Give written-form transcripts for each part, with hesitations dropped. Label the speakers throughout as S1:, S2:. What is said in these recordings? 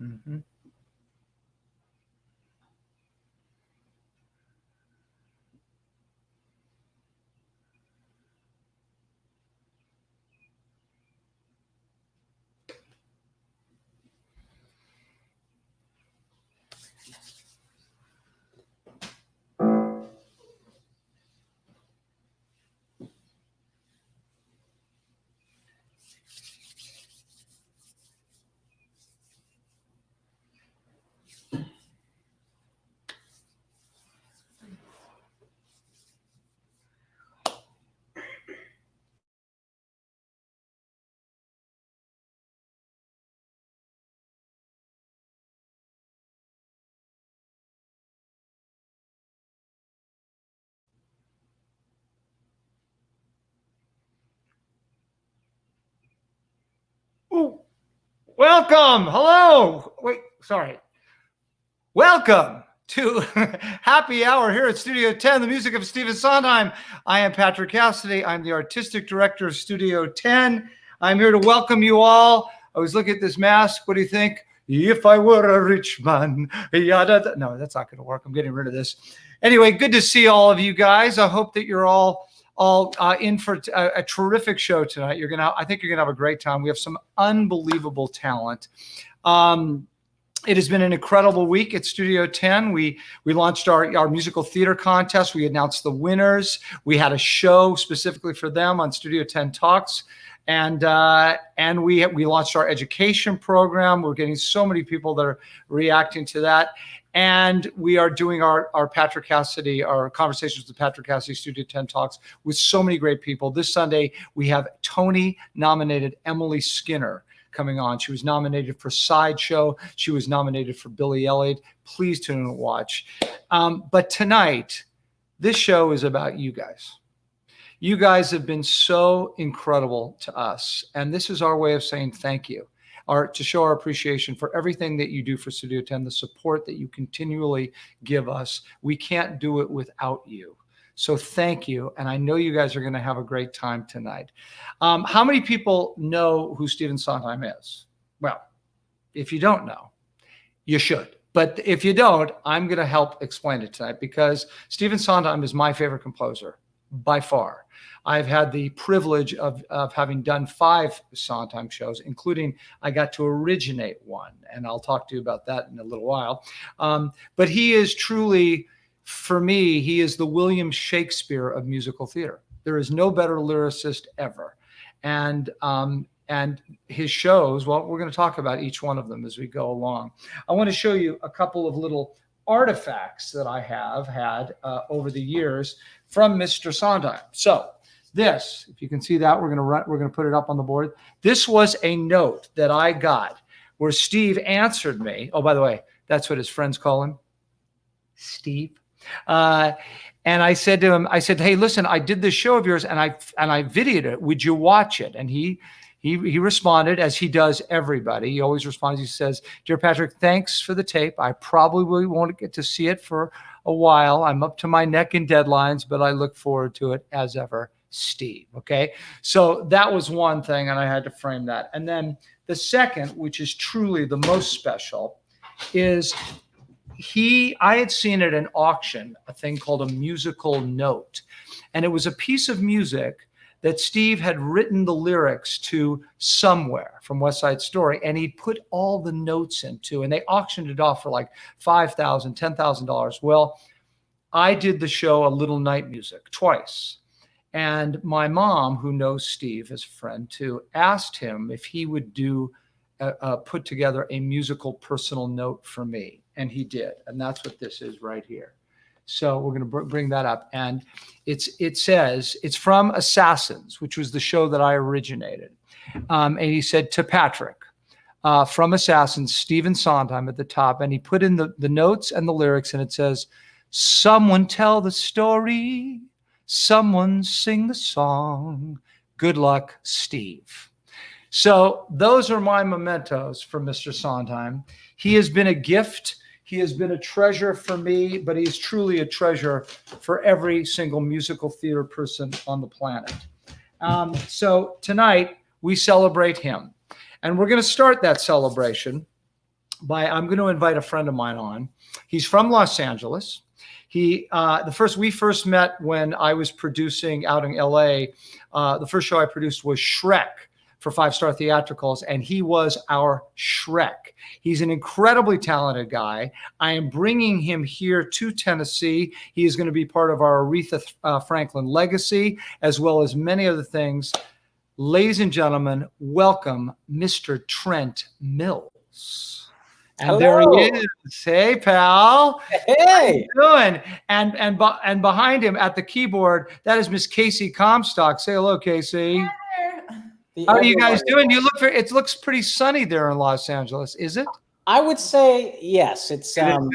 S1: Mm-hmm. Ooh, welcome. Hello. Wait, sorry. Welcome to Happy Hour here at Studio 10, the music of Stephen Sondheim. I am Patrick Cassidy. I'm the artistic director of Studio 10. I'm here to welcome you all. I was looking at this mask. What do you think? If I were a rich man. Yada. No, that's not going to work. I'm getting rid of this. Anyway, good to see all of you guys. I hope that you're all in for a terrific show tonight. I think you're gonna have a great time. We have some unbelievable talent. It has been an incredible week at Studio 10. We launched our musical theater contest. We announced the winners. We had a show specifically for them on Studio 10 Talks. And we launched our education program. We're getting so many people that are reacting to that. And we are doing our Patrick Cassidy, our Conversations with Patrick Cassidy Studio 10 Talks with so many great people. This Sunday, we have Tony-nominated Emily Skinner coming on. She was nominated for Sideshow. She was nominated for Billy Elliot. Please tune in and watch. But tonight, this show is about you guys. You guys have been so incredible to us. And this is our way of saying thank you, to show our appreciation for everything that you do for Studio 10, the support that you continually give us. We can't do it without you. So thank you. And I know you guys are going to have a great time tonight. How many people know who Stephen Sondheim is? Well, if you don't know, you should. But if you don't, I'm going to help explain it tonight, because Stephen Sondheim is my favorite composer by far. I've had the privilege of having done 5 Sondheim shows, including I got to originate one, and I'll talk to you about that in a little while. But he is truly, for me, he is the William Shakespeare of musical theater. There is no better lyricist ever. And his shows, well, we're going to talk about each one of them as we go along. I want to show you a couple of little artifacts that I have had over the years from Mr. Sondheim. So this, if you can see that, we're going to put it up on the board. This was a note that I got where Steve answered me. Oh, by the way, that's what his friends call him, Steve. And I said to him, hey, listen, I did this show of yours and I videoed it. Would you watch it? And he responded, as he does everybody. He always responds. He says, "Dear Patrick, thanks for the tape. I probably won't get to see it for a while. I'm up to my neck in deadlines, but I look forward to it as ever, Steve." Okay. So that was one thing, and I had to frame that. And then the second, which is truly the most special, is I had seen at an auction a thing called a musical note. And it was a piece of music that Steve had written the lyrics to somewhere from West Side Story, and he put all the notes into, and they auctioned it off for like $5,000, $10,000. Well, I did the show A Little Night Music twice. And my mom, who knows Steve as a friend too, asked him if he would put together a musical personal note for me. And he did. And that's what this is right here. So we're going to bring that up. And it says, it's from Assassins, which was the show that I originated. And he said, to Patrick, from Assassins, Stephen Sondheim at the top. And he put in the notes and the lyrics, and it says, someone tell the story, someone sing the song. Good luck, Steve. So those are my mementos from Mr. Sondheim. He has been a gift. He has been a treasure for me, but he's truly a treasure for every single musical theater person on the planet. So tonight we celebrate him. And we're going to start that celebration I'm going to invite a friend of mine on. He's from Los Angeles. We first met when I was producing out in LA. The first show I produced was Shrek for 5 Star Theatricals, and he was our Shrek. He's an incredibly talented guy. I am bringing him here to Tennessee. He is going to be part of our Aretha Franklin legacy, as well as many other things. Ladies and gentlemen, welcome Mr. Trent Mills. And
S2: Hello.
S1: There he is. Hey, pal.
S2: Hey.
S1: How you doing? And behind him at the keyboard, that is Miss Casey Comstock. Say hello, Casey. How are you guys doing? It looks pretty sunny there in Los Angeles, is it?
S2: I would say yes. It's
S1: sunny.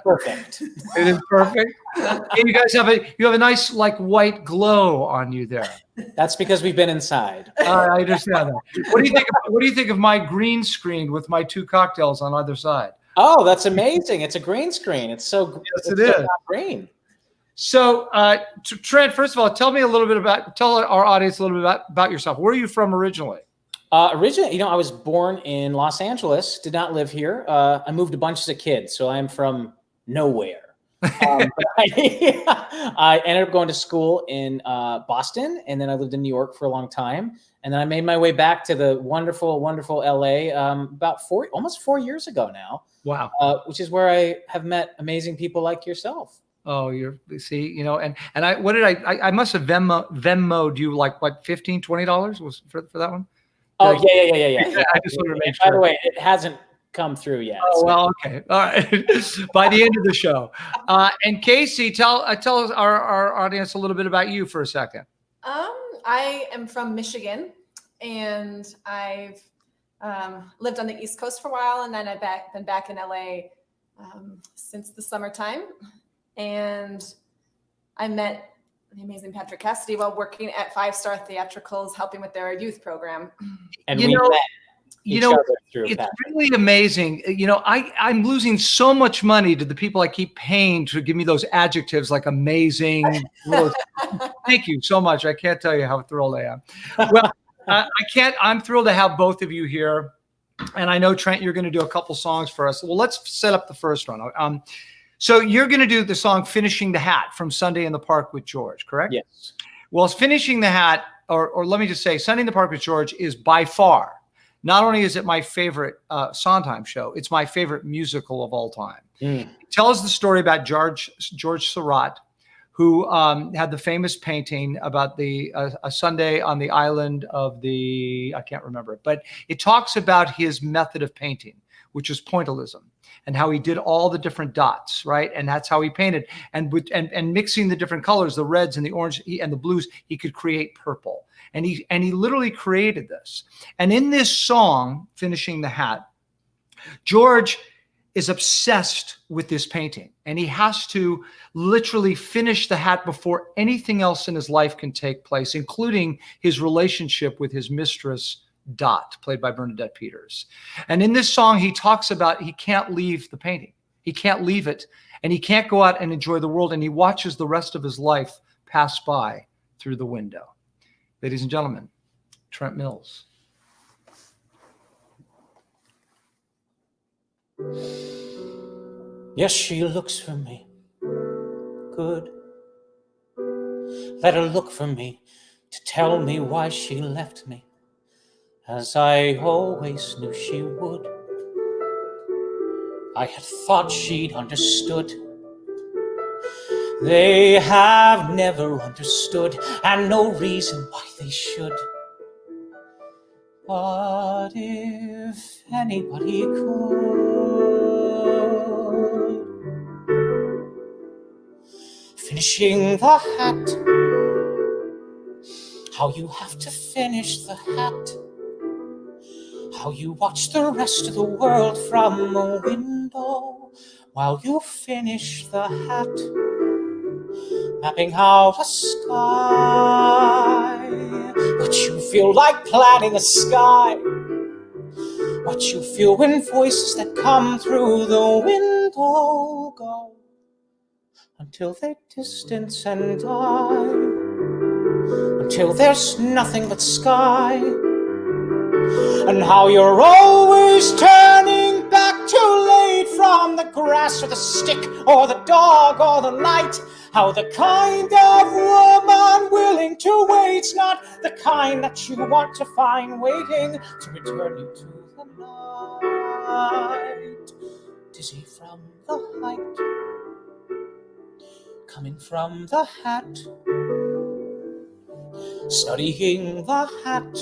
S2: Perfect.
S1: It is perfect. And you guys have a nice like white glow on you there.
S2: That's because we've been inside.
S1: I understand that. What do you think of my green screen with my 2 cocktails on either side?
S2: Oh, that's amazing! It's a green screen. Yes, it is. So green.
S1: So, Trent, first of all, tell our audience a little bit about yourself. Where are you from originally?
S2: Originally, I was born in Los Angeles. Did not live here. I moved a bunch as a kid, so I'm from nowhere. I ended up going to school in Boston, and then I lived in New York for a long time, and then I made my way back to the wonderful, wonderful LA about almost 4 years ago now.
S1: Wow!
S2: Which is where I have met amazing people like yourself.
S1: Oh, and I must have Venmo'd you like what, $15-$20 was for that one?
S2: Oh, yeah.
S1: I just want to make sure.
S2: By the way, it hasn't come through yet.
S1: Oh, well, okay. All right. By the end of the show. And Casey, tell us our audience a little bit about you for a second.
S3: I am from Michigan, and I've lived on the East Coast for a while, and then I've been back in LA since the summertime. And I met the amazing Patrick Cassidy while working at 5 Star Theatricals, helping with their youth program.
S2: And we met
S1: it's really amazing. I'm losing so much money to the people I keep paying to give me those adjectives like amazing. Thank you so much. I can't tell you how thrilled I am. Well, I'm thrilled to have both of you here. And I know, Trent, you're going to do a couple songs for us. Well, let's set up the first one. So you're going to do the song Finishing the Hat from Sunday in the Park with George, correct?
S2: Yes.
S1: Well, Finishing the Hat, or let me just say, Sunday in the Park with George is by far, not only is it my favorite Sondheim show, it's my favorite musical of all time. It tells the story about George Surratt, who had the famous painting about a Sunday on the island of I can't remember it, but it talks about his method of painting, which is pointillism, and how he did all the different dots, right? And that's how he painted. And mixing the different colors, the reds and the orange and the blues, he could create purple. And he literally created this. And in this song, Finishing the Hat, George is obsessed with this painting. And he has to literally finish the hat before anything else in his life can take place, including his relationship with his mistress, Dot, played by Bernadette Peters. And in this song, he talks about he can't leave the painting. He can't leave it, and he can't go out and enjoy the world, and he watches the rest of his life pass by through the window. Ladies and gentlemen, Trent Mills.
S2: Yes, she looks for me. Good. Let her look for me to tell me why she left me, as I always knew she would. I had thought she'd understood. They have never understood, and no reason why they should. But if anybody could, finishing the hat, how you have to finish the hat, how you watch the rest of the world from a window while you finish the hat, mapping out a sky, what you feel like planning a sky, what you feel when voices that come through the window go until they distance and die, until there's nothing but sky, and how you're always turning back from the grass or the stick or the dog or the light. How the kind of woman willing to wait, not the kind that you want to find waiting to return you to the night. Dizzy from the height, coming from the hat, studying the hat,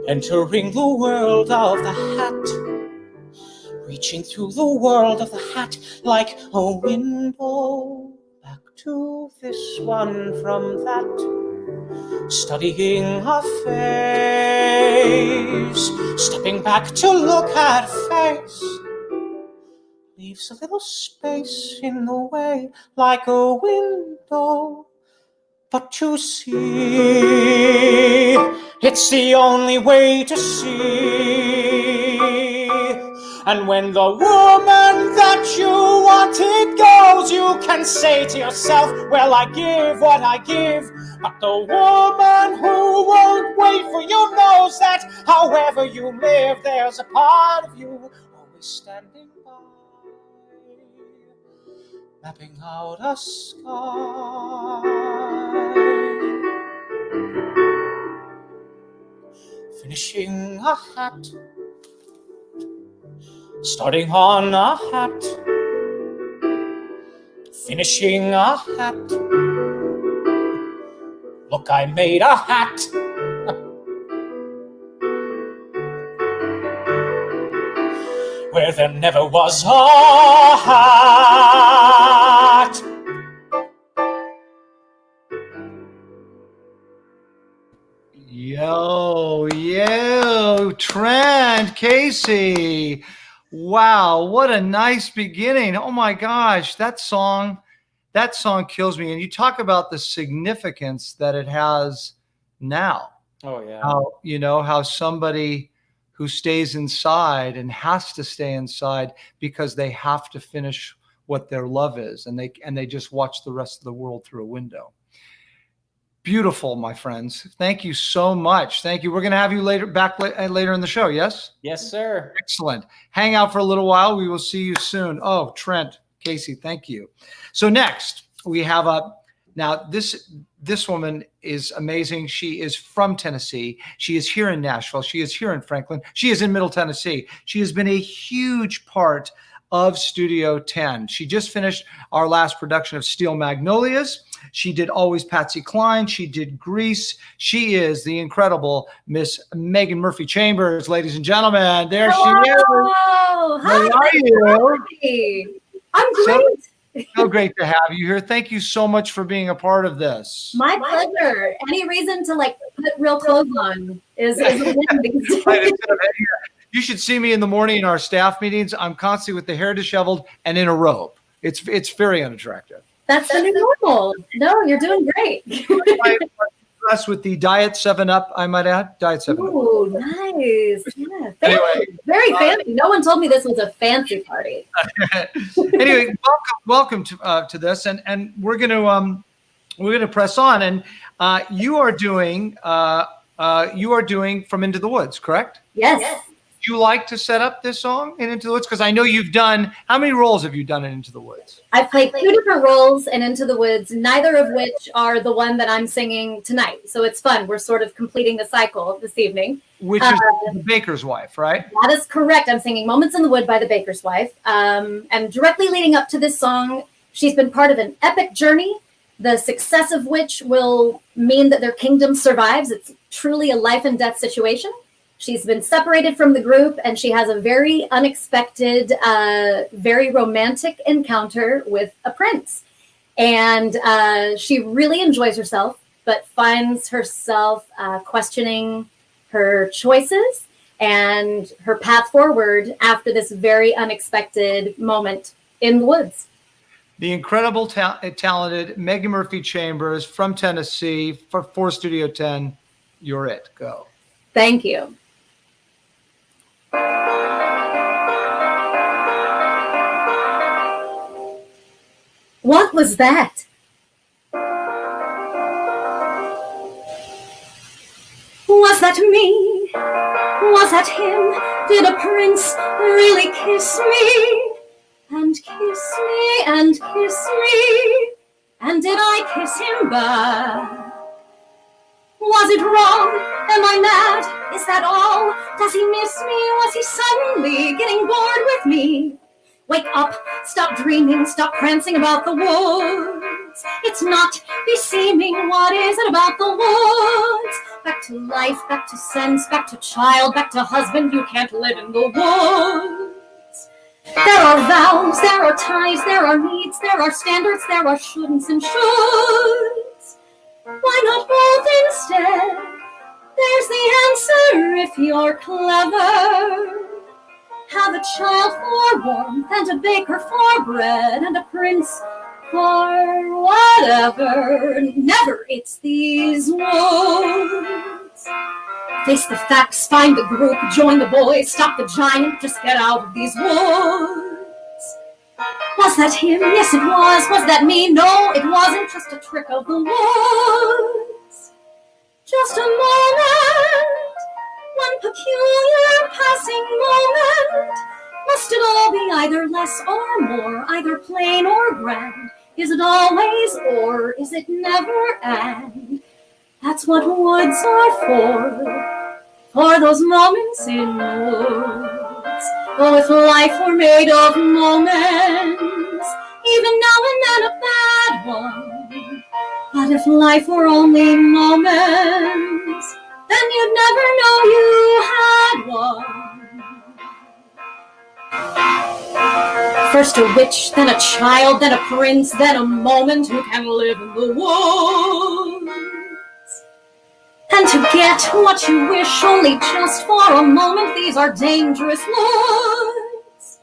S2: entering the world of the hat, reaching through the world of the hat like a window back to this one from that, studying a face, stepping back to look at face, leaves a little space in the way like a window. But to see, it's the only way to see. And when the woman that you wanted goes, you can say to yourself, well, I give what I give. But the woman who won't wait for you knows that however you live, there's a part of you always standing by, mapping out a sky, finishing a hat, starting on a hat, finishing a hat. Look, I made a hat. Where there never was a hat.
S1: Yo, Trent, Casey. Wow, what a nice beginning. Oh my gosh, that song kills me. And you talk about the significance that it has now.
S2: Oh yeah.
S1: How somebody who stays inside and has to stay inside because they have to finish what their love is, and they just watch the rest of the world through a window. Beautiful, my friends. Thank you so much. Thank you. We're going to have you back later in the show. Yes?
S2: Yes, sir.
S1: Excellent. Hang out for a little while. We will see you soon. Oh, Trent, Casey, thank you. So next we have now this woman is amazing. She is from Tennessee. She is here in Nashville. She is here in Franklin. She is in Middle Tennessee. She has been a huge part of Studio Tenn. She just finished our last production of Steel Magnolias. She did Always Patsy Cline. She did Grease. She is the incredible Miss Megan Murphy Chambers, ladies and gentlemen. There
S4: Hello.
S1: she is.
S4: Hi.
S1: How are you?
S4: I'm great.
S1: So great to have you here. Thank you so much for being a part of this.
S4: My pleasure. Any reason to put real clothes on is a win these days.
S1: You should see me in the morning in our staff meetings. I'm constantly with the hair disheveled and in a robe. It's very unattractive.
S4: That's the new normal. No, you're doing great.
S1: Plus with the Diet 7-Up, I might add. Diet 7-Up.
S4: Oh, nice. Yeah.
S1: Anyway,
S4: Very fancy. No one told me this was a fancy party.
S1: Anyway, welcome to this, and we're gonna press on. And you are doing From Into the Woods, correct?
S4: Yes.
S1: Do you like to set up this song in Into the Woods? Because I know you've done, how many roles have you done in Into the Woods?
S4: I've played 2 different roles in Into the Woods, neither of which are the one that I'm singing tonight. So it's fun. We're sort of completing the cycle this evening.
S1: Which is The Baker's Wife, right?
S4: That is correct. I'm singing Moments in the Wood by The Baker's Wife. And directly leading up to this song, she's been part of an epic journey, the success of which will mean that their kingdom survives. It's truly a life and death situation. She's been separated from the group, and she has a very unexpected, very romantic encounter with a prince. And she really enjoys herself, but finds herself questioning her choices and her path forward after this very unexpected moment in the woods.
S1: The incredible, talented Megan Murphy Chambers from Tennessee for Studio Tenn. You're it. Go.
S4: Thank you. What was that? Was that me? Was that him? Did a prince really kiss me? And kiss me, and kiss me? And did I kiss him back? Was it wrong? Am I mad? Is that all? Does he miss me? Was he suddenly getting bored with me? Wake up, stop dreaming, stop prancing about the woods. It's not beseeming, what is it about the woods? Back to life, back to sense, back to child, back to husband, you can't live in the woods. There are vows, there are ties, there are needs, there are standards, there are shouldn'ts and shoulds. Why not both instead? There's the answer if you're clever. Have a child for warmth, and a baker for bread, and a prince for whatever. Never it's these woods. Face the facts, find the group, join the boys, stop the giant, just get out of these woods. Was that him? Yes, it was. Was that me? No, it wasn't. Just a trick of the woods. Just a moment. One peculiar passing moment. Must it all be either less or more, either plain or grand? Is it always or is it never and? That's what woods are for those moments in woods. Oh, if life were made of moments, even now and then a bad one. But if life were only moments, then you'd never know you had one. First a witch, then a child, then a prince, then a moment who can live in the woods. And to get what you wish only just for a moment, these are dangerous woods.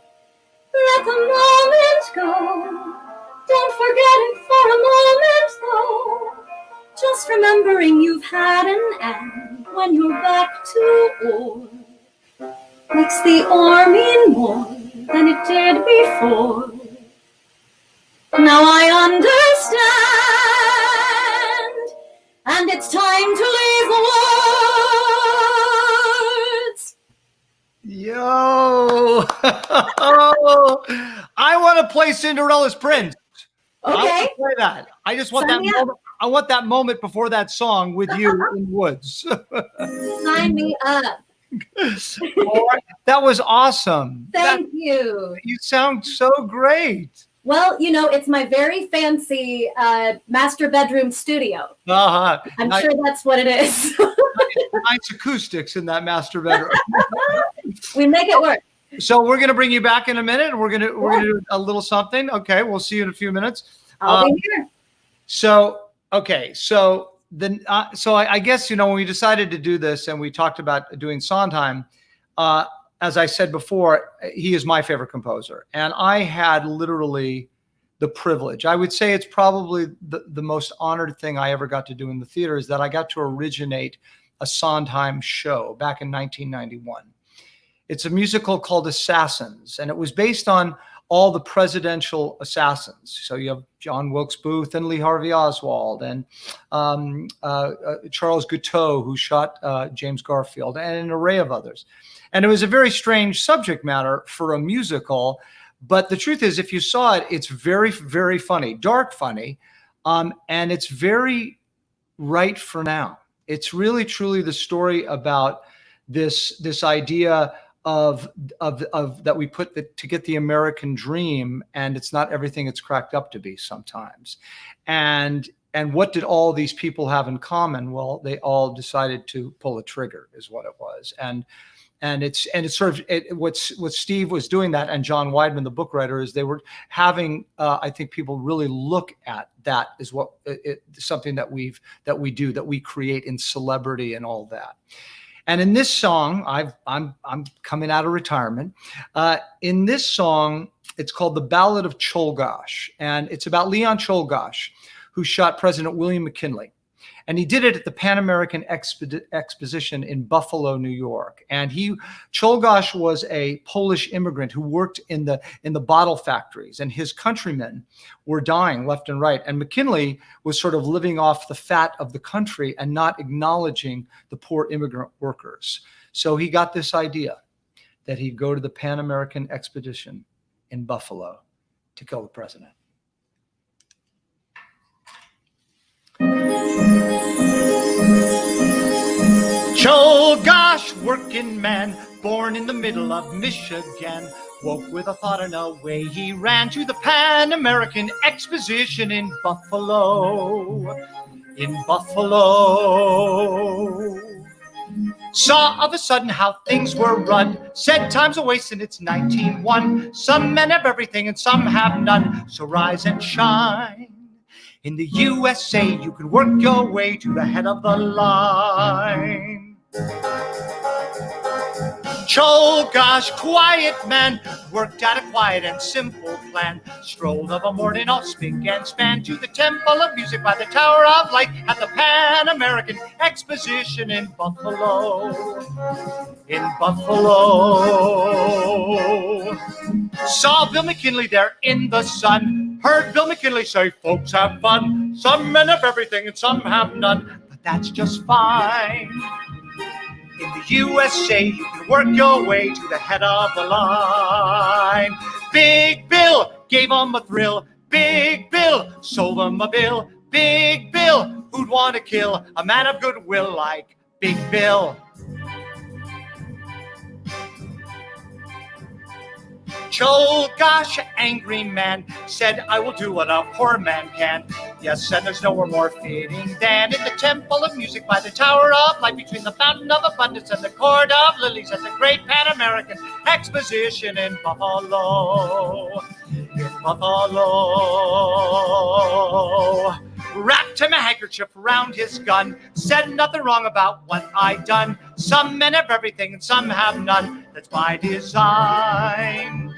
S4: Let the moment go. Don't forget it for a moment, though. Just remembering you've had an and when you're back to or makes the or mean more than it did before. Now I understand, and it's time to leave the woods.
S1: Yo! I want to play Cinderella's Prince. I
S4: Okay.
S1: want to play that. I just want
S4: Sign
S1: that
S4: me up.
S1: moment. I want that moment before that song with you in the woods.
S4: Sign me up.
S1: All right. That was awesome.
S4: Thank you.
S1: You sound so great.
S4: Well, you know, it's my very fancy master bedroom studio.
S1: Uh-huh.
S4: I'm
S1: Nice,
S4: sure that's what it is.
S1: nice acoustics in that master bedroom.
S4: We make it work.
S1: So we're gonna bring you back in a minute. We're gonna do a little something. Okay, we'll see you in a few minutes.
S4: I'll be here.
S1: So then I guess, you know, when we decided to do this and we talked about doing Sondheim, as I said before, he is my favorite composer, and I had literally the privilege. I would say it's probably the most honored thing I ever got to do in the theater is that I got to originate a Sondheim show back in 1991. It's a musical called Assassins, and it was based on all the presidential assassins. So you have John Wilkes Booth and Lee Harvey Oswald and Charles Guiteau, who shot James Garfield, and an array of others. And it was a very strange subject matter for a musical. But the truth is, if you saw it, it's very, very funny, dark funny, and it's very right for now. It's really, truly the story about this idea of that we put to get the American dream, and it's not everything it's cracked up to be sometimes. And what did all these people have in common? Well, they all decided to pull a trigger, is what it was. And it's sort of what Steve was doing that, and John Weidman, the book writer, is they were having I think people really look at that as what something that we create in celebrity and all that. And in this song, I'm coming out of retirement. In this song, it's called The Ballad of Cheol, and it's about Leon Czolgosz, who shot President William McKinley. And he did it at the Pan American Exposition in Buffalo, New York. And Czolgosz was a Polish immigrant who worked in the bottle factories, and his countrymen were dying left and right. And McKinley was sort of living off the fat of the country and not acknowledging the poor immigrant workers. So he got this idea that he'd go to the Pan American expedition in Buffalo to kill the president. Cheol, gosh, working man, born in the middle of Michigan, woke with a thought and away he ran to the Pan American Exposition in Buffalo. In Buffalo. Saw of a sudden how things were run, said time's a waste and it's 1901. Some men have everything and some have none, so rise and shine. In the USA, you can work your way to the head of the line. Cheol, gosh, quiet man, worked out a quiet and simple plan. Strolled of a morning all spick and span to the Temple of Music by the Tower of Light at the Pan American Exposition in Buffalo. In Buffalo. Saw Bill McKinley there in the sun. Heard Bill McKinley say, folks have fun. Some men have everything and some have none, but that's just fine. In the USA, you can work your way to the head of the line. Big Bill gave 'em a thrill. Big Bill sold 'em a bill. Big Bill, who'd want to kill a man of goodwill like Big Bill? Cheol, gosh, angry man, said, I will do what a poor man can. Yes, and there's nowhere more fitting than in the Temple of Music by the Tower of Light, between the Fountain of Abundance and the Court of Lilies at the Great Pan American Exposition in Buffalo. In Buffalo. Wrapped him a handkerchief around his gun, said nothing wrong about what I'd done. Some men have everything and some have none. That's by design.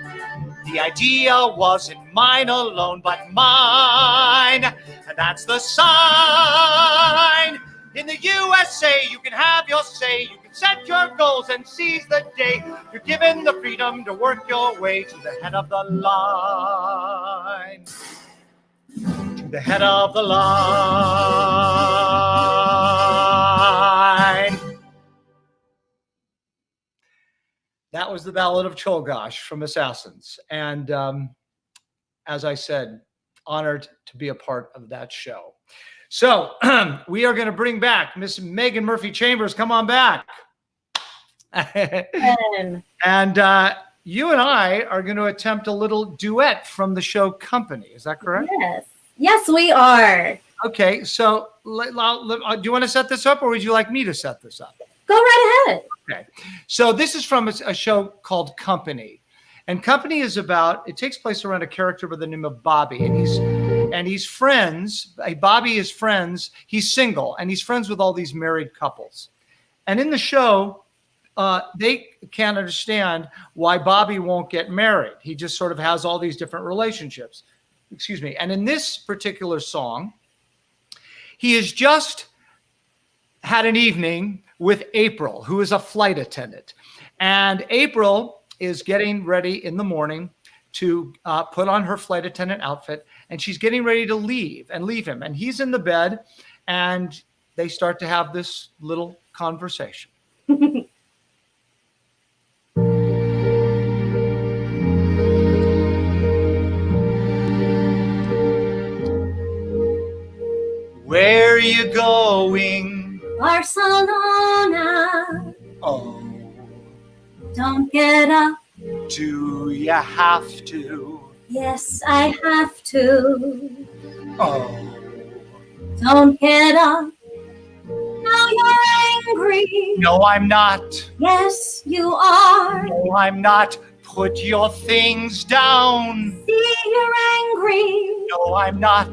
S1: The idea wasn't mine alone, but mine. And that's the sign. In the USA, you can have your say. You can set your goals and seize the day. You're given the freedom to work your way to the head of the line. To the head of the line. That was the Ballad of Cheol Gosh from Assassins. And as I said, honored to be a part of that show. So we are going to bring back Miss Megan Murphy Chambers. Come on back. And you and I are going to attempt a little duet from the show Company. Is that correct?
S4: Yes. Yes, we are.
S1: Okay. So do you want to set this up, or would you like me to set this up?
S4: Go right ahead.
S1: Okay. So this is from a show called Company. And Company is about, it takes place around a character by the name of Bobby. And he's friends. Bobby is friends. He's single, and he's friends with all these married couples. And in the show, they can't understand why Bobby won't get married. He just sort of has all these different relationships. Excuse me. And in this particular song, he has just had an evening with April, who is a flight attendant. And April is getting ready in the morning to put on her flight attendant outfit, and she's getting ready to leave him. And he's in the bed, and they start to have this little conversation. Where are you going?
S4: Barcelona.
S1: Oh,
S4: Don't get up.
S1: do you have to?
S4: Yes, I have to.
S1: Oh,
S4: Don't get up. Now you're angry.
S1: no, I'm not.
S4: Yes, you are.
S1: No, I'm not. Put your things down.
S4: See, you're angry.
S1: No, I'm not.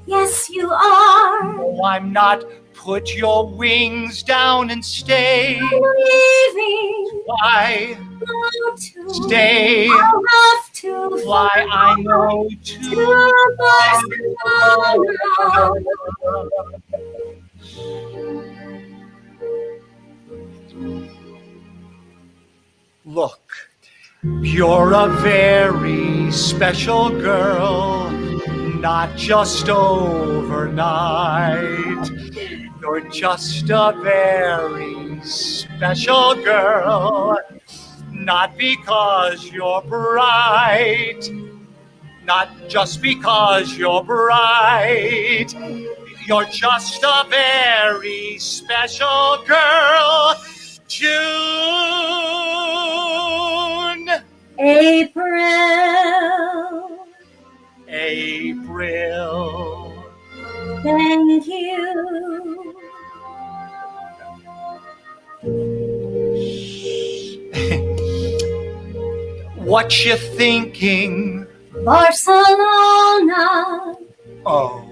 S4: Yes, you are.
S1: No, I'm not. Put your wings down and stay.
S4: I'm leaving.
S1: Why
S4: Go to.
S1: stay?
S4: I'll have to
S1: Why I know
S4: to
S1: to.
S4: Barcelona.
S1: Look, you're a very special girl, not just overnight. You're just a very special girl, not because you're bright, not just because you're bright. You're just a very special girl, June.
S4: April.
S1: April.
S4: Thank you.
S1: What you thinking?
S4: Barcelona.
S1: Oh,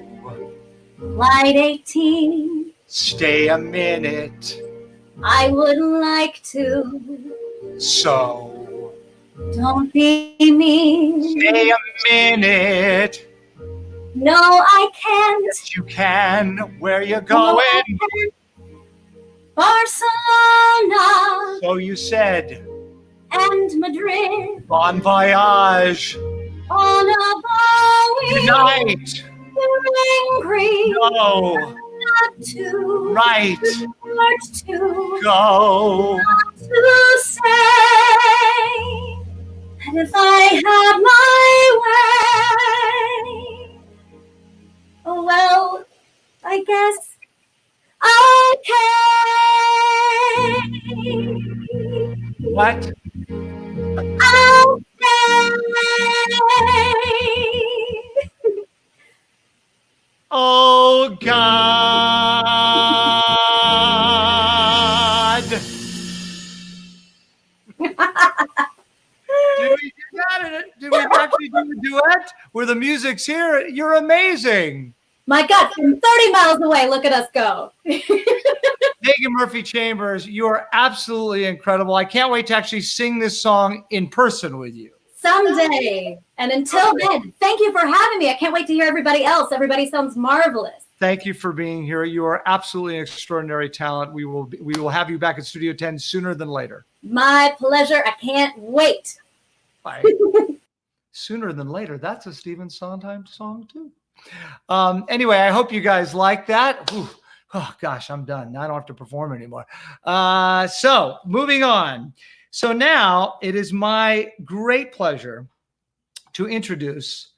S4: Flight 18.
S1: stay a minute.
S4: I would like to.
S1: So,
S4: Don't be mean.
S1: stay a minute.
S4: No, I can't.
S1: Yes, you can. Where you
S4: No, I
S1: going?
S4: can't. Barcelona
S1: So you said.
S4: and Madrid
S1: Bon voyage.
S4: on a Boeing.
S1: Good night.
S4: Angry.
S1: No.
S4: Not to.
S1: Right.
S4: Not to.
S1: Go.
S4: To say that if I had my way, oh well, I guess okay.
S1: What?
S4: I'll stay.
S1: Oh, God. Did we do that? Did we actually do a duet where the music's here? You're amazing.
S4: My God, from 30 miles away, look at us go.
S1: Megan Murphy Chambers, you are absolutely incredible. I can't wait to actually sing this song in person with you.
S4: Someday. And until then, thank you for having me. I can't wait to hear everybody else. Everybody sounds marvelous.
S1: Thank you for being here. You are absolutely an extraordinary talent. We will have you back at Studio 10 sooner than later.
S4: My pleasure. I can't wait.
S1: Bye. Sooner than later. That's a Stephen Sondheim song too. Anyway, I hope you guys like that. Ooh, oh gosh, I'm done. I don't have to perform anymore. So moving on. So now it is my great pleasure to introduce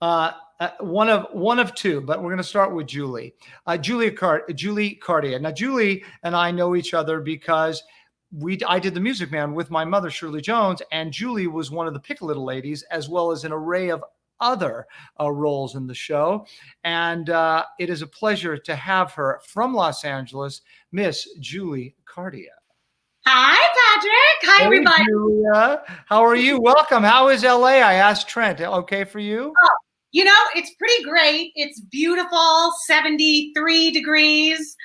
S1: one of two, but we're going to start with Julie. Julie Cardia. Now, Julie and I know each other because I did The Music Man with my mother, Shirley Jones, and Julie was one of the Pick a Little Ladies, as well as an array of other roles in the show. And it is a pleasure to have her from Los Angeles, Miss Julie Cardia.
S5: Hi, Patrick. Hi, everybody.
S1: Julia. How are you? Welcome. How is LA? I asked Trent. Okay for you?
S5: Oh, you know, it's pretty great. It's beautiful, 73 degrees.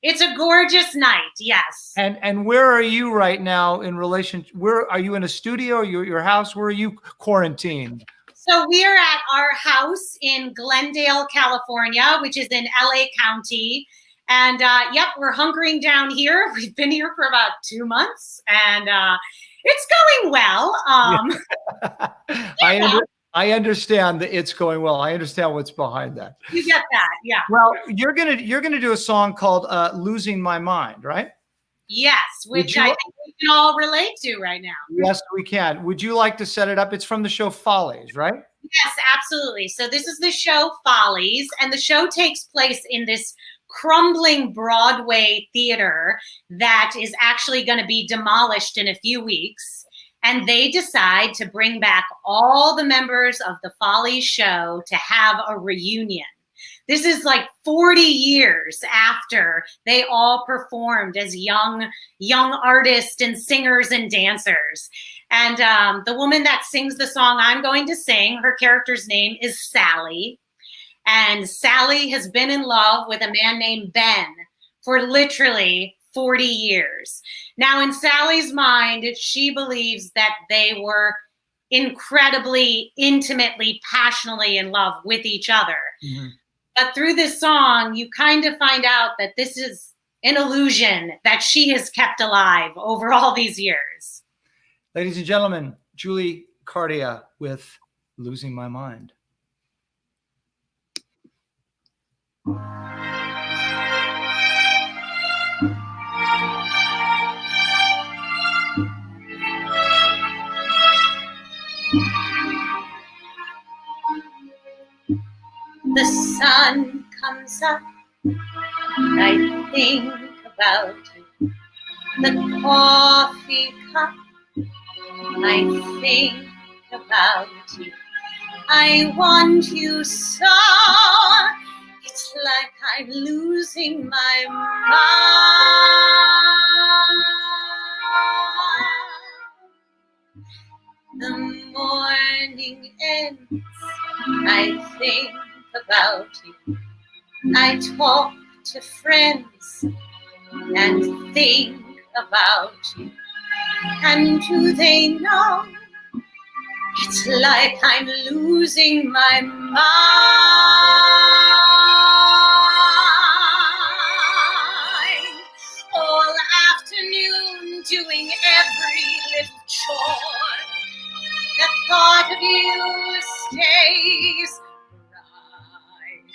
S5: It's a gorgeous night. Yes.
S1: And where are you right now in relation? Where are you, in a studio or your house? Where are you quarantined?
S5: So we are at our house in Glendale, California, which is in LA County. And yep, we're hunkering down here. We've been here for about 2 months, and it's going well.
S1: I understand that it's going well. I understand what's behind that.
S5: You get that, yeah.
S1: Well, you're gonna do a song called "Losing My Mind," right?
S5: Yes, which I think we can all relate to right now.
S1: Yes, we can. Would you like to set it up? It's from the show Follies, right?
S5: Yes, absolutely. So this is the show Follies, and the show takes place in this crumbling Broadway theater that is actually going to be demolished in a few weeks. And they decide to bring back all the members of the Follies show to have a reunion. This is like 40 years after they all performed as young artists and singers and dancers. And the woman that sings the song I'm going to sing, her character's name is Sally. And Sally has been in love with a man named Ben for literally 40 years. Now, in Sally's mind, she believes that they were incredibly, intimately, passionately in love with each other. Mm-hmm. But through this song, you kind of find out that this is an illusion that she has kept alive over all these years.
S1: Ladies and gentlemen, Julie Cardia with Losing My Mind.
S5: up, I think about you. The coffee cup, I think about you. I want you so. It's like I'm losing my mind. The morning ends, I think about you. I talk to friends and think about you. And do they know? It's like I'm losing my mind. All afternoon doing every little chore. The thought of you stays right.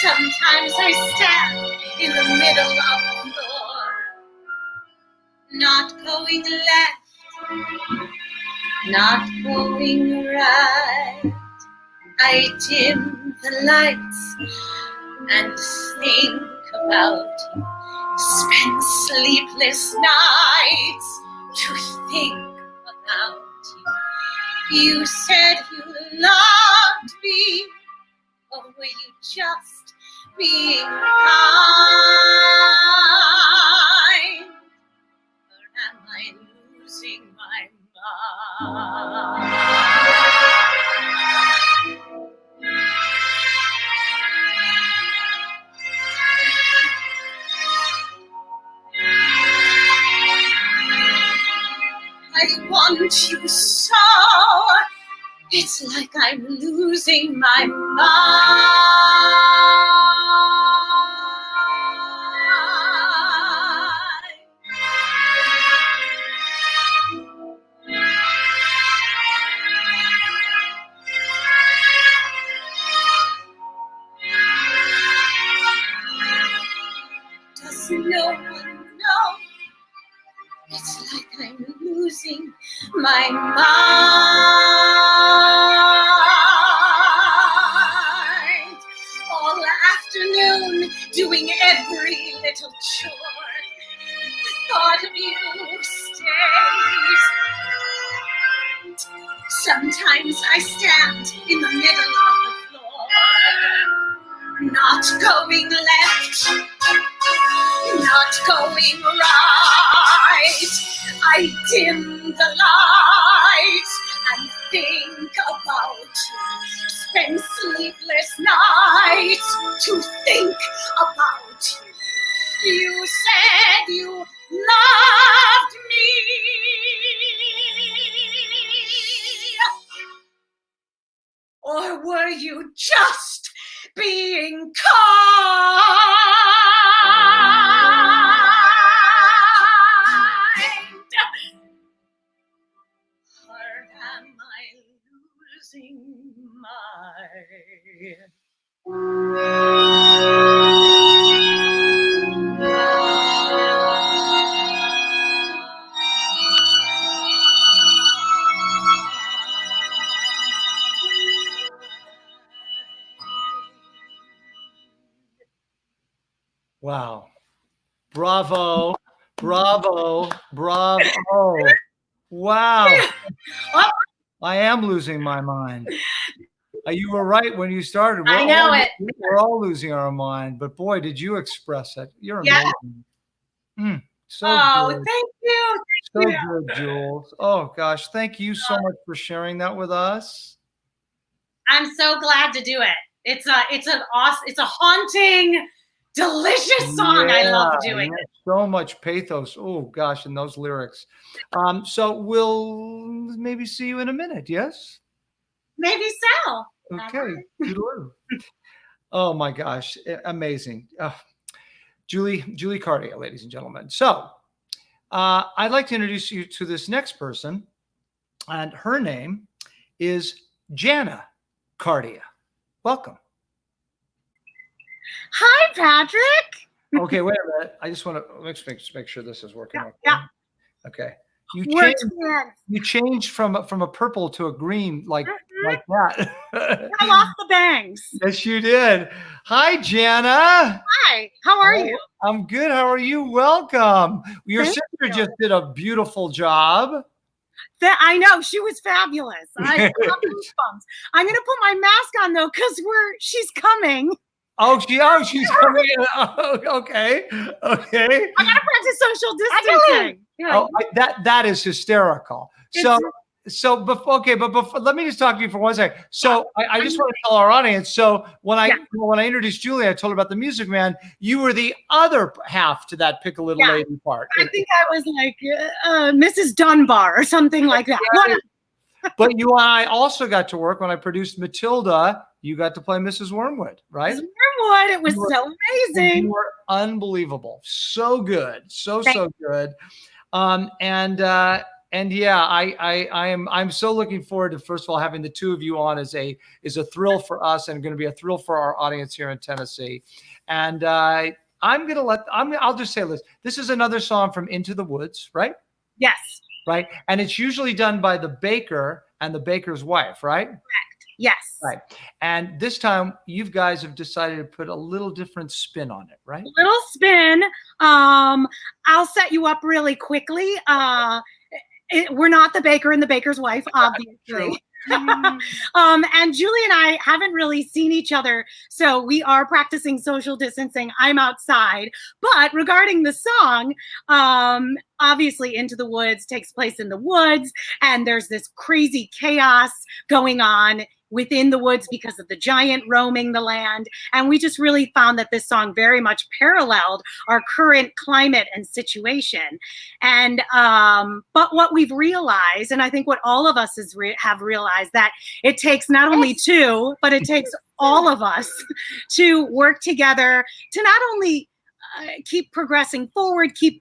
S5: Sometimes I stand in the middle of the floor, not going left, not going right. I dim the lights and think about you. Spend sleepless nights to think about you. You said you loved me, or were you just being kind? Or am I losing my mind? I want you so. It's like I'm losing my mind. Does no one know? It's like I'm losing my mind. All afternoon doing every little chore. The thought of you stays. Sometimes I stand in the middle of the floor, not going left, not going right. I dim the lights and think about you. Spend sleepless nights to think about you. You said you loved me, or were you just being kind? Or am I losing
S1: Wow. Bravo. Bravo. Bravo. Wow. I am losing my mind. You were right when you started.
S5: I know it.
S1: We're all losing our mind, but boy, did you express it. You're amazing. So good.
S5: Thank you.
S1: So good, Jules. Oh gosh, thank you so much for sharing that with us.
S5: I'm so glad to do it. It's a haunting, delicious song. I love doing it.
S1: So much pathos. Oh gosh, in those lyrics. So we'll maybe see you in a minute. Yes.
S5: Maybe so.
S1: Okay. Toodaloo. Oh my gosh, amazing. Julie Cardia, ladies and gentlemen. So I'd like to introduce you to this next person, and her name is Janna Cardia. Welcome.
S5: Hi, Patrick.
S1: Okay, wait a minute. I just want to make sure this is working.
S5: Yeah.
S1: Okay. You changed from a purple to a green like like that.
S6: I lost the bangs.
S1: Yes, you did. Hi, Janna.
S6: Hi, how are you?
S1: I'm good. How are you? Welcome. Your
S6: Thank
S1: sister just did a beautiful job.
S6: I know, she was fabulous. I love goosebumps. I'm going to put my mask on, though, because she's coming.
S1: She's coming in. Oh, okay.
S6: I got to practice social distancing.
S1: Oh, that is hysterical. So before, let me just talk to you for 1 second. So I just want to tell our audience. So when I introduced Julie, I told her about the Music Man. You were the other half to that Pick a Little Lady part.
S6: I think I was like Mrs. Dunbar or something like that.
S1: But you and I also got to work when I produced Matilda. You got to play Mrs. Wormwood, right?
S6: Mrs. Wormwood. It was so amazing.
S1: You were unbelievable. So good. So good. And yeah, I'm so looking forward to, first of all, having the two of you on is a thrill for us and going to be a thrill for our audience here in Tennessee. And I'll just say this is another song from Into the Woods, right?
S6: Yes.
S1: Right. And it's usually done by the baker and the baker's wife, right?
S6: Correct. Yes.
S1: Right. And this time you guys have decided to put a little different spin on it, right?
S6: A little spin. I'll set you up really quickly. We're not the baker and the baker's wife, obviously. And Julie and I haven't really seen each other, so we are practicing social distancing. I'm outside. But regarding the song, obviously Into the Woods takes place in the woods, and there's this crazy chaos going on within the woods because of the giant roaming the land. And we just really found that this song very much paralleled our current climate and situation. And but what we've realized, and I think what all of us have realized, that it takes not only two, but it takes all of us to work together to not only keep progressing forward, keep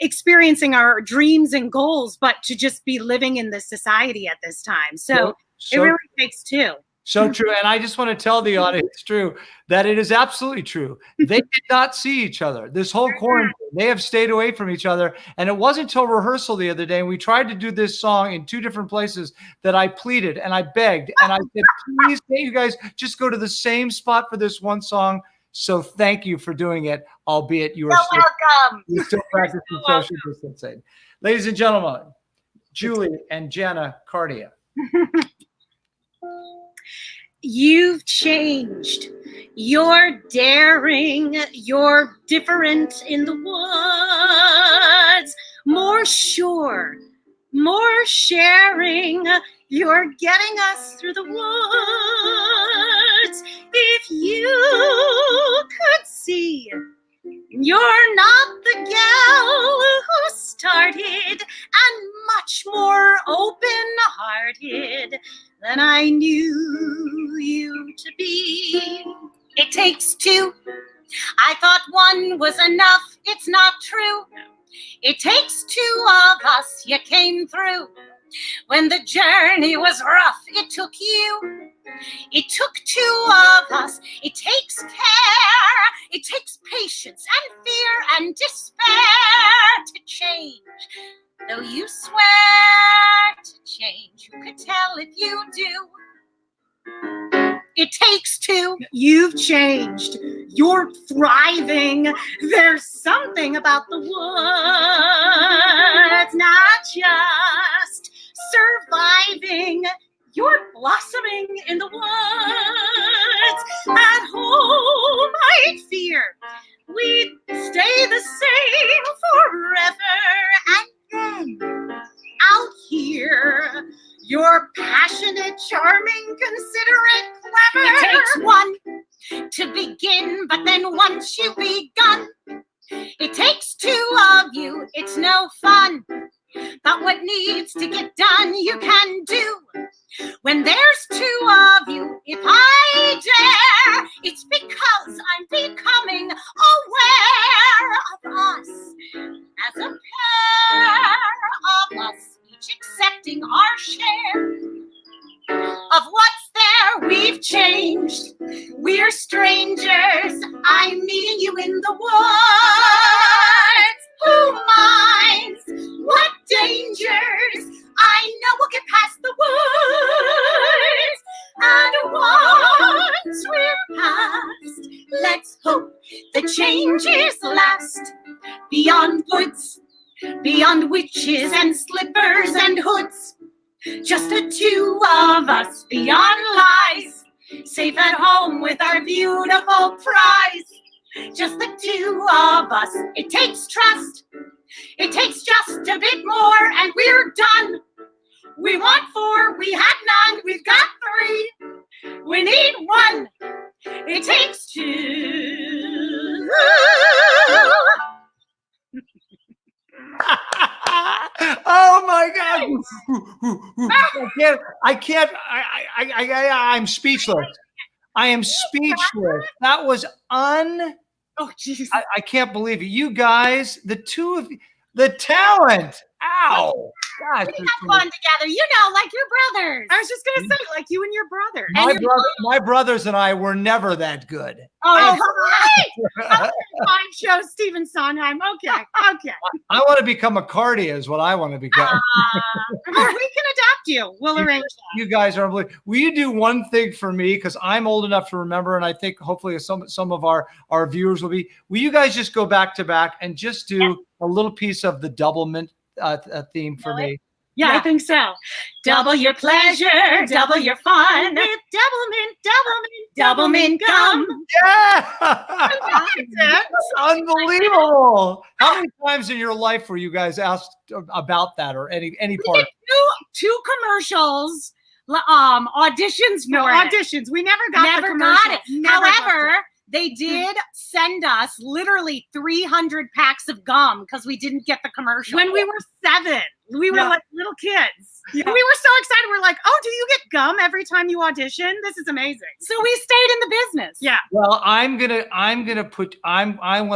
S6: experiencing our dreams and goals, but to just be living in this society at this time. So it really takes two.
S1: So true. And I just want to tell the audience, true, that it is absolutely true. They did not see each other. This whole quarantine, they have stayed away from each other. And it wasn't until rehearsal the other day, and we tried to do this song in two different places, that I pleaded and I begged. And I said, please, can't you guys just go to the same spot for this one song? So thank you for doing it, albeit you are still practicing social distancing. Ladies and gentlemen, Julie and Janna Cardia.
S6: You've changed. You're daring. You're different in the woods. More sure. More sharing. You're getting us through the woods. If you could see, you're not the gal who started, and much more open-hearted than I knew you to be. It takes two. I thought one was enough. It's not true. It takes two of us. You came through. When the journey was rough, it took you. It took two of us. It takes care. It takes patience and fear and despair to change. Though you swear to change, you could tell if you do. It takes two. You've changed. You're thriving. There's something about the woods, not just surviving. You're blossoming in the woods. At home, I'd fear we'd stay the same forever. And then, out here, you're passionate, charming, considerate, clever. It takes one to begin, but then once you've begun, it takes two of you. It's no fun. But what needs to get done, you can do. When there's two of you, if I dare, it's because I'm becoming aware this last. Beyond goods, beyond witches and slippers and hoods. Just the two of us beyond lies. Safe at home with our beautiful prize. Just the two of us. It takes trust. It takes just a bit more and we're done. We want 4, we had none, we've got 3. We need 1. It takes 2.
S1: Oh my God! I'm speechless. I am speechless. That was
S6: Oh, jeez.
S1: I can't believe it. You guys, the two of you, the talent. Ow! Gosh,
S6: We have fun together, you know, like your brothers. I was just gonna say, like you and your brother.
S1: my brothers and I were never that good.
S6: Oh, right. Fine show, Stephen Sondheim. Okay.
S1: I want to become a Kardea is what I want to become.
S6: We can adopt you. We'll arrange that.
S1: You guys are unbelievable. Will you do one thing for me? Because I'm old enough to remember, and I think hopefully some of our viewers will be. Will you guys just go back to back and just do a little piece of the Doublemint theme for me?
S6: Yeah, I think so. Double your pleasure, double your fun with Doublemint gum.
S1: Yeah! That's unbelievable. How many times in your life were you guys asked about that or any part?
S6: Two commercials, auditions. No auditions. We never got it. However, they did send us literally 300 packs of gum because we didn't get the commercial. When we were 7. We were like little kids. Yeah. We were so excited. We're like, oh, do you get gum every time you audition? This is amazing. So we stayed in the business. Yeah.
S1: Well, I want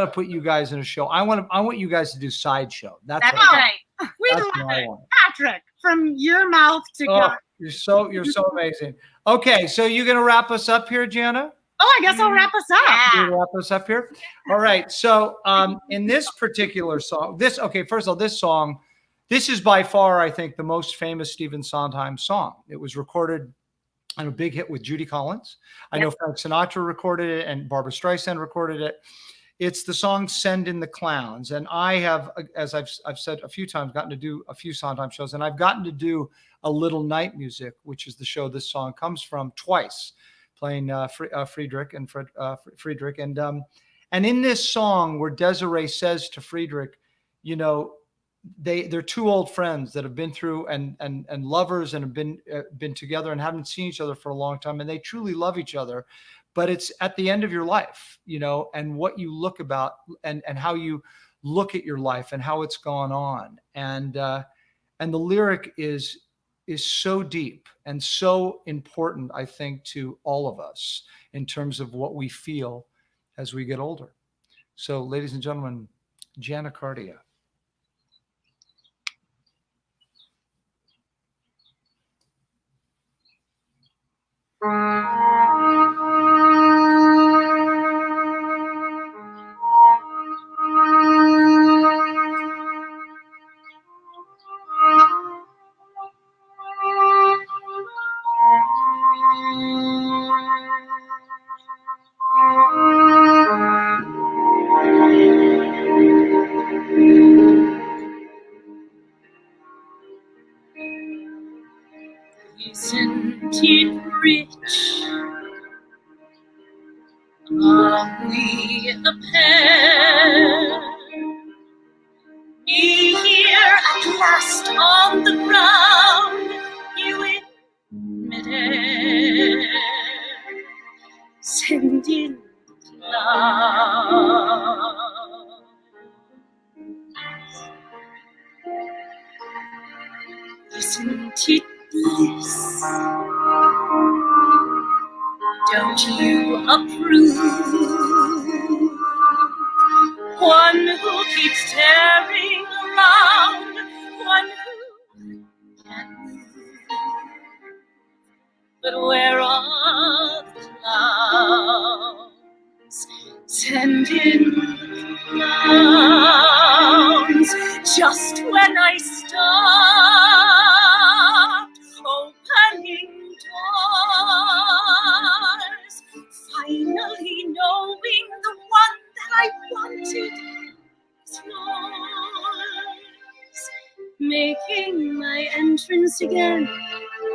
S1: to put you guys in a show. I want you guys to do sideshow. That's
S6: right. We love it. Patrick, from your mouth to God.
S1: You're so amazing. Okay, so you're gonna wrap us up here, Janna?
S6: Oh, I guess I'll wrap us up.
S1: Yeah. You'll wrap us up here. All right. So in this particular song, first of all, this song, this is by far, I think, the most famous Stephen Sondheim song. It was recorded on a big hit with Judy Collins. I know Frank Sinatra recorded it and Barbra Streisand recorded it. It's the song "Send in the Clowns." And I have, as I've said a few times, gotten to do a few Sondheim shows, and I've gotten to do A Little Night Music, which is the show this song comes from, twice, playing Friedrich. And in this song where Desiree says to Friedrich, you know, they're two old friends that have been through and lovers and have been together and haven't seen each other for a long time, and they truly love each other, but it's at the end of your life, you know, and what you look about and how you look at your life and how it's gone on, and the lyric is so deep and so important, I think, to all of us in terms of what we feel as we get older. So, ladies and gentlemen, Janna Cardia.
S6: Isn't it rich? Are we a pair? Me here at last on the ground, you in midair. Send in clouds. Isn't it bliss? Don't you approve? One who keeps tearing around, one who can move. But where are the clouds? Send in the clowns. Just when I stopped opening doors, finally knowing the one that I wanted floors, making my entrance again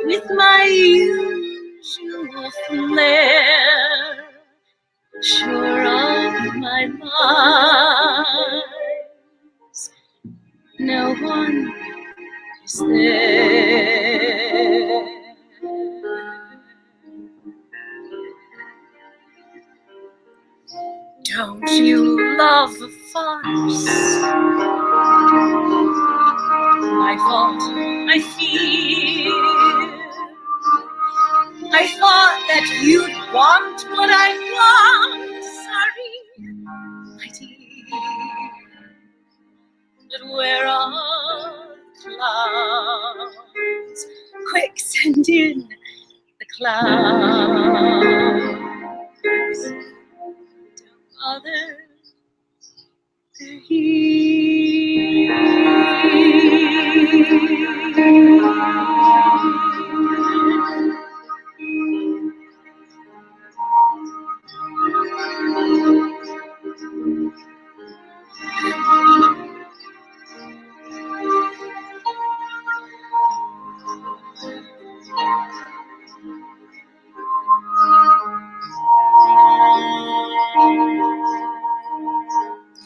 S6: with my usual flair, sure of my lies. No one is there. Don't you love a farce? My fault, I fear. I thought that you'd want what I want. Sorry, my dear. But where are the clouds? Quick, send in the clouds. Don't bother, they're here.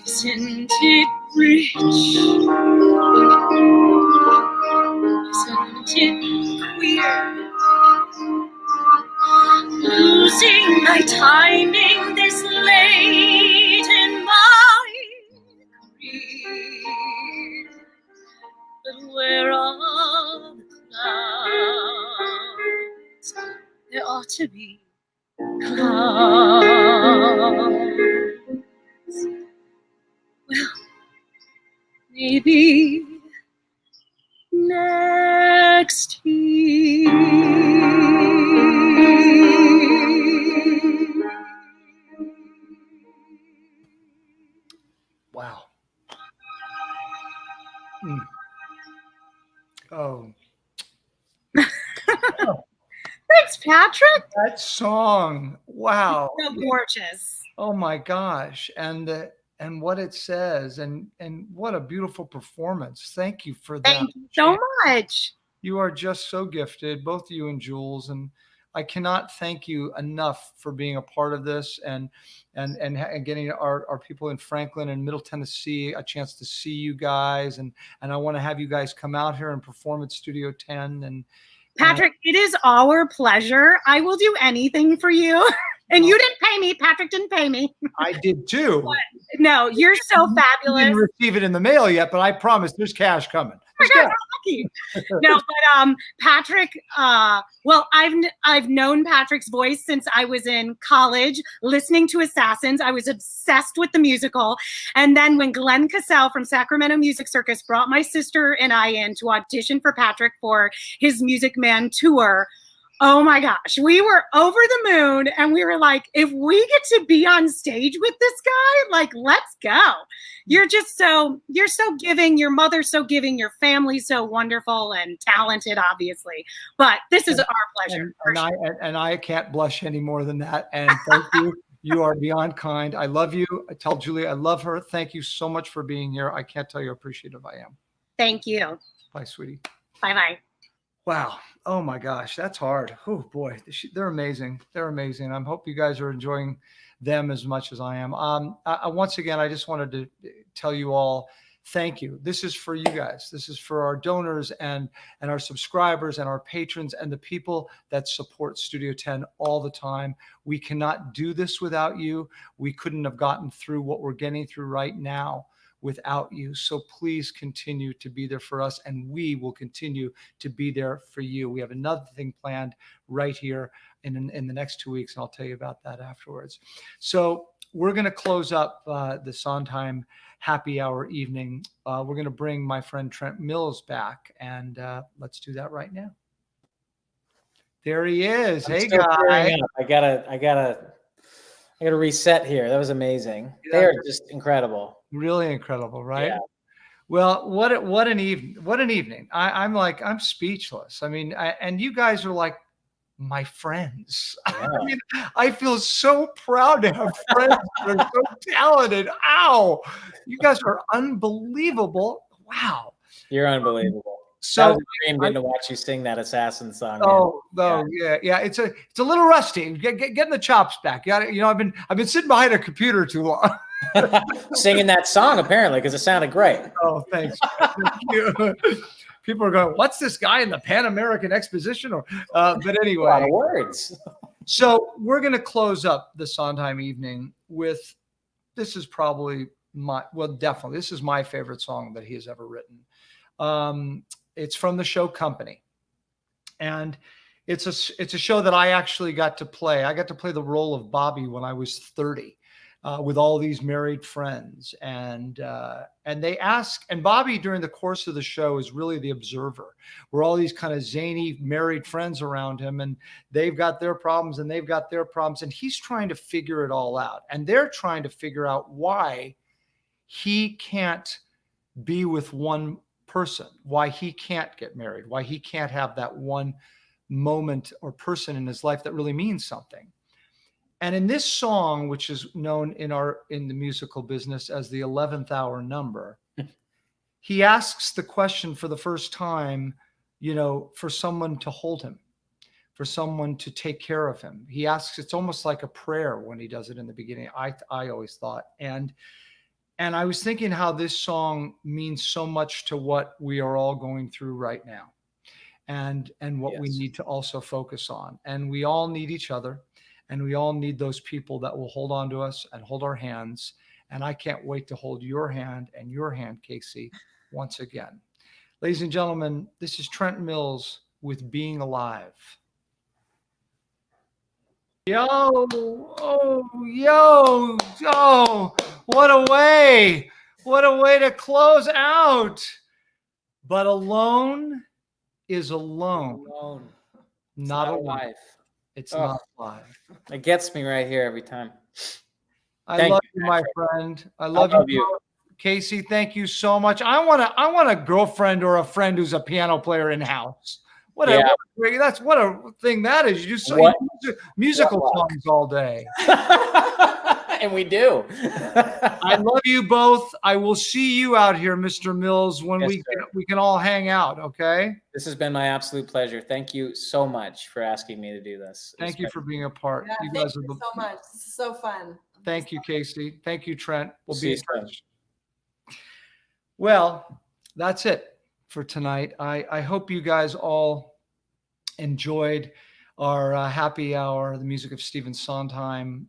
S6: Isn't it rich? Isn't it queer? Losing my timing this late in my career. But where are the clouds? There ought to be clouds. Well, maybe next year.
S1: Wow. Mm. Oh.
S6: Thanks, Patrick.
S1: That song. Wow.
S6: So gorgeous.
S1: Oh my gosh. And what it says and what a beautiful performance. Thank you for that.
S6: Thank you so much.
S1: You are just so gifted, both you and Jules, and I cannot thank you enough for being a part of this and getting our people in Franklin and Middle Tennessee a chance to see you guys, and I want to have you guys come out here and perform at Studio Tenn. And
S6: Patrick, it is our pleasure. I will do anything for you. And you didn't pay me. Patrick didn't pay me.
S1: I did too.
S6: No, you're so
S1: I
S6: fabulous.
S1: didn't receive it in the mail yet, but I promise there's cash coming. There's
S6: Oh my God,
S1: cash.
S6: so lucky. No, but Patrick, well, I've known Patrick's voice since I was in college listening to Assassins. I was obsessed with the musical. And then when Glenn Cassell from Sacramento Music Circus brought my sister and I in to audition for Patrick for his Music Man tour, oh my gosh, we were over the moon, and we were like, if we get to be on stage with this guy, like, let's go. You're so giving, your mother's so giving, your family's so wonderful and talented, obviously. But this is our pleasure.
S1: And I can't blush any more than that. And thank you. You are beyond kind. I love you. I tell Julie I love her. Thank you so much for being here. I can't tell you how appreciative I am.
S6: Thank you.
S1: Bye, sweetie.
S6: Bye-bye.
S1: Wow. Oh my gosh, that's hard. Oh boy, they're amazing. They're amazing. I hope you guys are enjoying them as much as I am. Once again, I just wanted to tell you all, thank you. This is for you guys. This is for our donors and our subscribers and our patrons and the people that support Studio Tenn all the time. We cannot do this without you. We couldn't have gotten through what we're getting through right now without you. So please continue to be there for us, and we will continue to be there for you. We have another thing planned right here in the next 2 weeks, and I'll tell you about that afterwards. So we're going to close up the Sondheim happy hour evening. We're going to bring my friend Trent Mills back, and let's do that right now. There he is. Hey, guy.
S2: I gotta reset here. That was amazing.
S1: Yeah.
S2: They are just incredible.
S1: Really incredible, right?
S2: Yeah.
S1: Well, what an evening! What an evening! I'm speechless. I mean, and you guys are like my friends.
S2: Yeah.
S1: I mean, I feel so proud to have friends that are so talented. Ow, you guys are unbelievable. Wow.
S2: You're unbelievable.
S1: So
S2: That was a dream getting to watch you sing that Assassin song. Man.
S1: Oh no, yeah. It's a little rusty. Getting the chops back. I've been sitting behind a computer too long.
S2: Singing that song apparently because it sounded great.
S1: Oh, thanks. Thank you. People are going, "What's this guy in the Pan American Exposition?" But anyway,
S2: A lot of words.
S1: So we're going to close up the Sondheim evening with, this is probably definitely this is my favorite song that he has ever written. It's from the show Company, and it's a show that I actually got to play. I got to play the role of Bobby when I was 30, with all these married friends, and they ask, and Bobby during the course of the show is really the observer. We're all these kind of zany married friends around him, and they've got their problems and they've got their problems, and he's trying to figure it all out, and they're trying to figure out why he can't be with one person, why he can't get married, why he can't have that one moment or person in his life that really means something. And in this song, which is known in the musical business as the 11th hour number, he asks the question for the first time, for someone to hold him, for someone to take care of him. He asks, it's almost like a prayer when he does it in the beginning. I always thought, and I was thinking how this song means so much to what we are all going through right now, and what we need to also focus on. And we all need each other, and we all need those people that will hold on to us and hold our hands. And I can't wait to hold your hand and your hand, Casey, once again. Ladies and gentlemen, this is Trent Mills with Being Alive. Yo, what a way to close out. But alone is alone. Not alive. It's not alive.
S2: It gets me right here every time.
S1: I love you, my friend. I love you. Casey, thank you so much. I want a girlfriend or a friend who's a piano player in house. What a thing that is. You do musical songs all day.
S2: And we do.
S1: I love you both. I will see you out here, Mr. Mills, when we can all hang out, okay?
S2: This has been my absolute pleasure. Thank you so much for asking me to do this.
S1: Thank you for being a part.
S3: Yeah, thank you so much. This is so fun.
S1: Thank you, Casey. Thank you, Trent. We'll be in touch. Well, that's it for tonight. I hope you guys all enjoyed our happy hour, the music of Stephen Sondheim.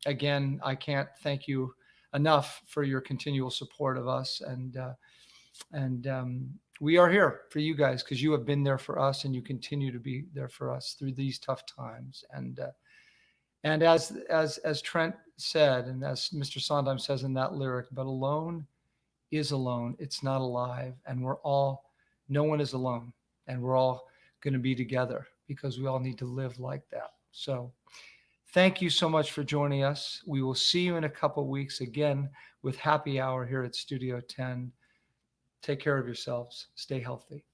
S1: Again, I can't thank you enough for your continual support of us. And we are here for you guys because you have been there for us and you continue to be there for us through these tough times. And as Trent said, and as Mr. Sondheim says in that lyric, but alone is alone. It's not alive. And no one is alone. And we're all going to be together because we all need to live like that. So thank you so much for joining us. We will see you in a couple of weeks again with Happy Hour here at Studio 10. Take care of yourselves. Stay healthy.